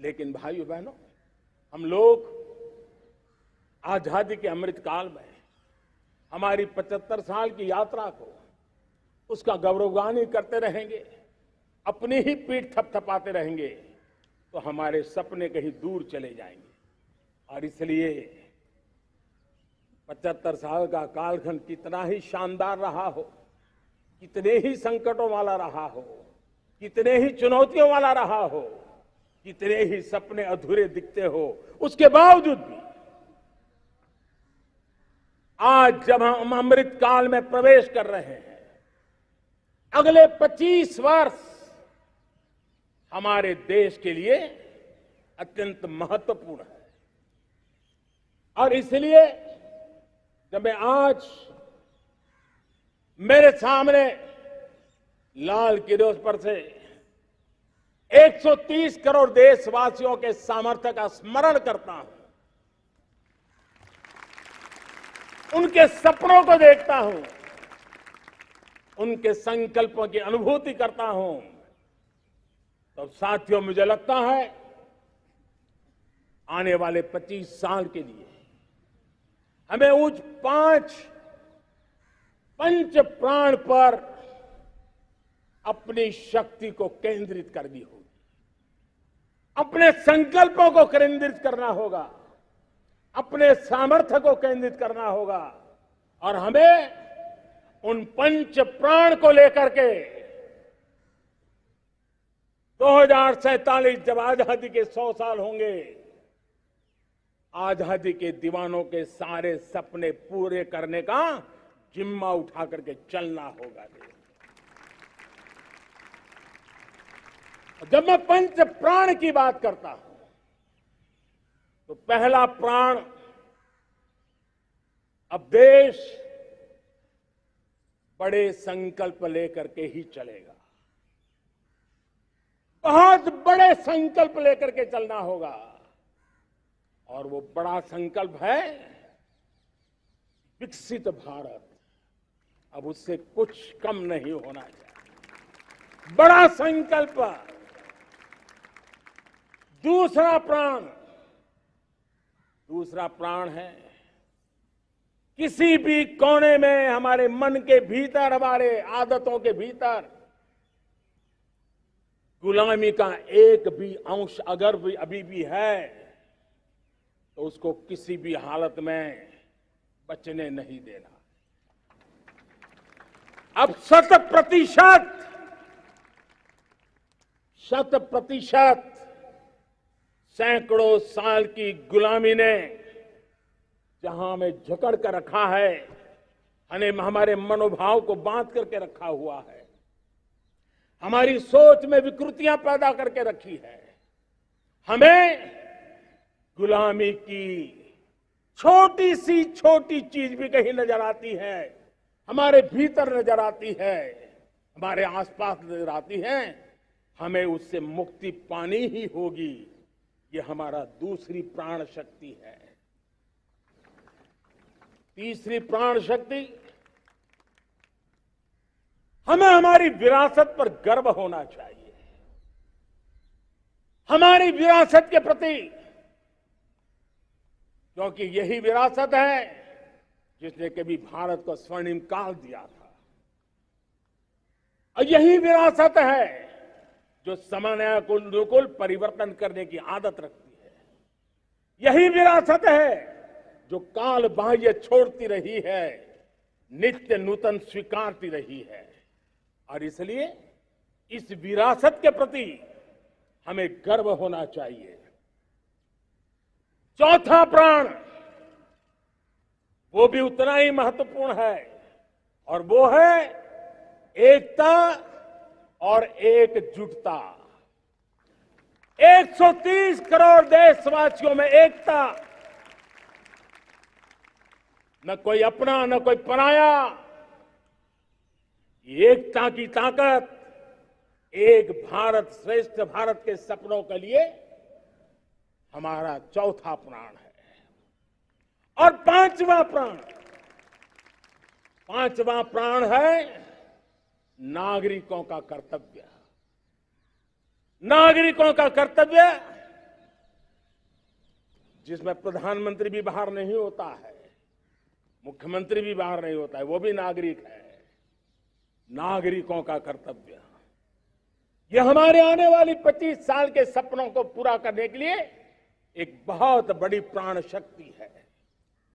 लेकिन भाइयों बहनों, हम लोग आजादी के अमृत काल में हमारी 75 साल की यात्रा को उसका गौरवगान करते रहेंगे, अपनी ही पीठ थपथपाते रहेंगे, तो हमारे सपने कहीं दूर चले जाएंगे। और इसलिए 75 साल का कालखंड कितना ही शानदार रहा हो, कितने ही संकटों वाला रहा हो, कितने ही चुनौतियों वाला रहा हो, कितने ही सपने अधूरे दिखते हो, उसके बावजूद भी आज जब हम अमृत काल में प्रवेश कर रहे हैं, अगले 25 वर्ष हमारे देश के लिए अत्यंत महत्वपूर्ण है। और इसलिए जब मैं आज मेरे सामने लाल किले पर से 130 करोड़ देशवासियों के सामर्थ्य का स्मरण करता हूं, उनके सपनों को देखता हूं, उनके संकल्पों की अनुभूति करता हूं, तो साथियों मुझे लगता है आने वाले 25 साल के लिए हमें उस पंच प्राण पर अपनी शक्ति को केंद्रित करनी होगी, अपने संकल्पों को केंद्रित करना होगा, अपने सामर्थ्य को केंद्रित करना होगा और हमें उन पंच प्राण को लेकर के 2047 जब आजादी के 100 साल होंगे, आजादी के दीवानों के सारे सपने पूरे करने का जिम्मा उठा करके चलना होगा। जब मैं पंच प्राण की बात करता हूं, तो पहला प्राण, अब देश बड़े संकल्प लेकर के ही चलेगा, बहुत बड़े संकल्प लेकर के चलना होगा। और वो बड़ा संकल्प है विकसित भारत। अब उससे कुछ कम नहीं होना चाहिए, बड़ा संकल्प। दूसरा प्राण है किसी भी कोने में हमारे मन के भीतर, हमारे आदतों के भीतर गुलामी का एक भी अंश अगर भी अभी भी है, तो उसको किसी भी हालत में बचने नहीं देना। अब 100% सैकड़ों साल की गुलामी ने जहां हमें जकड़ कर रखा है, हमारे मनोभाव को बांध करके रखा हुआ है, हमारी सोच में विकृतियां पैदा करके रखी है, हमें गुलामी की छोटी सी छोटी चीज भी कहीं नजर आती है, हमारे भीतर नजर आती है, हमारे आसपास नजर आती है, हमें उससे मुक्ति पानी ही होगी। ये हमारा दूसरी प्राण शक्ति है। तीसरी प्राण शक्ति, हमें हमारी विरासत पर गर्व होना चाहिए, हमारी विरासत के प्रति, क्योंकि यही विरासत है जिसने कभी भारत को स्वर्णिम काल दिया था, और यही विरासत है जो समयानुकूल परिवर्तन करने की आदत रखती है, यही विरासत है जो काल बाह्य छोड़ती रही है, नित्य नूतन स्वीकारती रही है। और इसलिए इस विरासत के प्रति हमें गर्व होना चाहिए। चौथा प्राण, वो भी उतना ही महत्वपूर्ण है, और वो है एकता और एकजुटता। 130 करोड़ देशवासियों में एकता, न कोई अपना न कोई पराया। एकता की ताकत एक भारत श्रेष्ठ भारत के सपनों के लिए हमारा चौथा प्राण है। और पांचवा प्राण है नागरिकों का कर्तव्य। नागरिकों का कर्तव्य जिसमें प्रधानमंत्री भी बाहर नहीं होता है, मुख्यमंत्री भी बाहर नहीं होता है, वो भी नागरिक है। नागरिकों का कर्तव्य, ये हमारे आने वाली 25 साल के सपनों को पूरा करने के लिए एक बहुत बड़ी प्राण शक्ति है।